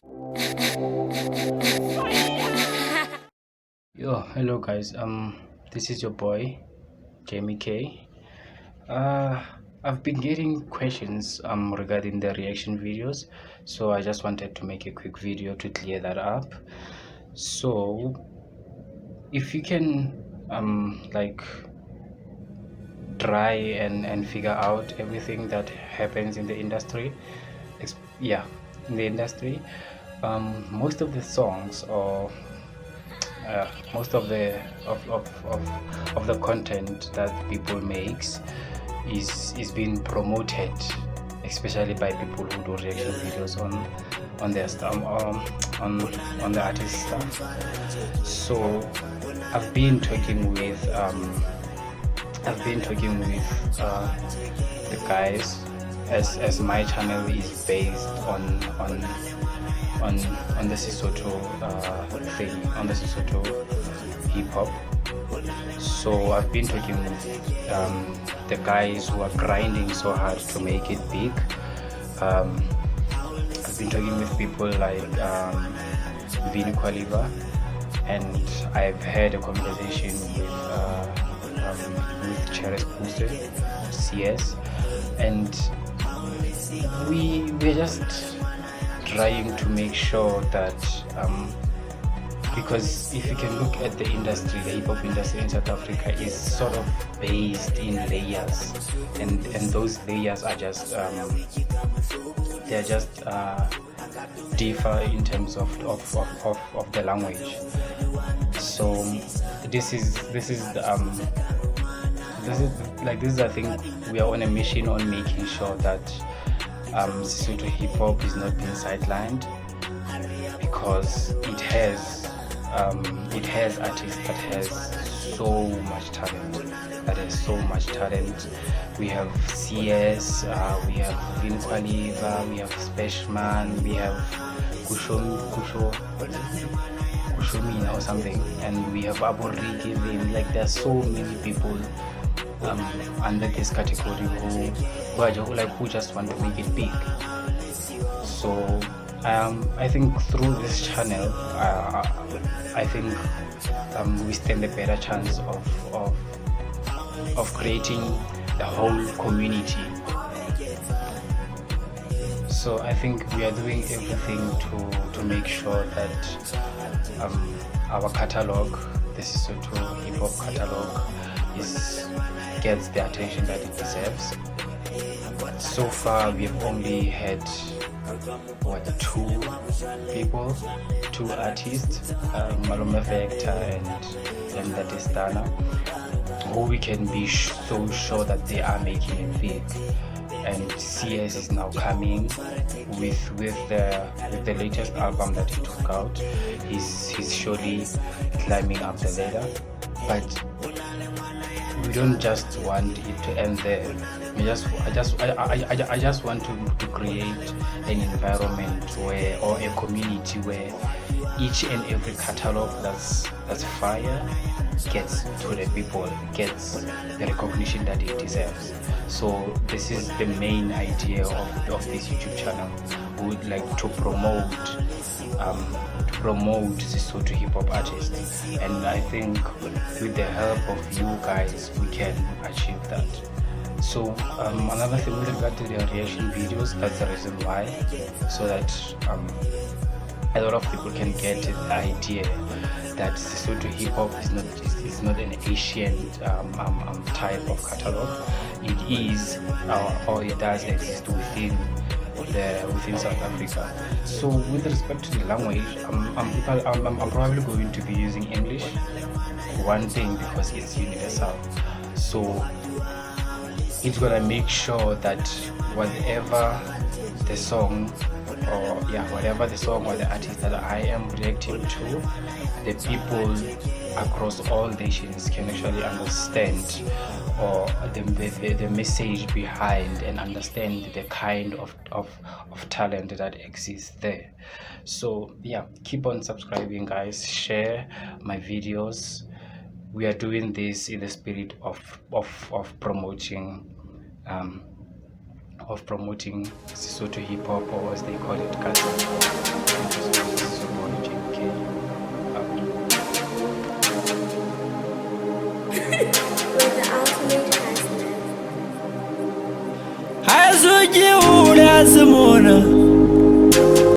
Yo, hello guys. This is your boy Jamie K. Uh, I've been getting questions regarding the reaction videos, so I just wanted to make a quick video to clear that up. So, if you can like try and figure out everything that happens in the industry, yeah, in the industry, most of the songs or most of the content that people makes is being promoted, especially by people who do reaction videos on their stuff, on the artist stuff. So I've been talking with the guys, as my channel is based on the Sesotho thing, on the Sesotho hip hop. So I've been talking with the guys who are grinding so hard to make it big. I've been talking with people like Vini Qualiva, and I've had a conversation with Cheres Booster, CS, and we're just trying to make sure that because if you can look at the industry, the hip hop industry in South Africa is sort of based in layers, and those layers are just they're just differ in terms of the language. So this is I think we are on a mission on making sure that Sesotho hip hop is not being sidelined, because it has artists that has so much talent. We have CS, we have Vin Qualiva, we have Speshman, we have Kushomina or something, and we have Aboriki Vim. Like, there are so many people under this category who just want to make it big. So I think through this channel, I think we stand a better chance of creating the whole community. So I think we are doing everything to make sure that our catalog, the Sesotho hip hop catalog, gets the attention that it deserves. So far, we've only had two artists, Malume Vector and that is Dana, who we can be so sure that they are making it big. And CS is now coming with the latest album that he took out. He's surely climbing up the ladder, but we don't just want it to end there. I just want to create an environment or a community where each and every catalog that's fire gets to the people, gets the recognition that it deserves. So this is the main idea of this YouTube channel. We would like to promote Sesotho hip hop artists, and I think with the help of you guys we can achieve that. So another thing with regard to the reaction videos, that's the reason why, so that a lot of people can get the idea that Sesotho hip hop is not an Asian type of catalog. It is, or it does exist within South Africa. So with respect to the language, I'm probably going to be using English. One thing, because it's universal. So it's gonna make sure that whatever the song or the artist that I am reacting to, the people across all nations can actually understand, or the message behind, and understand the kind of talent that exists there. So yeah, keep on subscribing guys, share my videos. We are doing this in the spirit of promoting Sesotho hip hop, or as they call it, culture. Zuji ule azimuna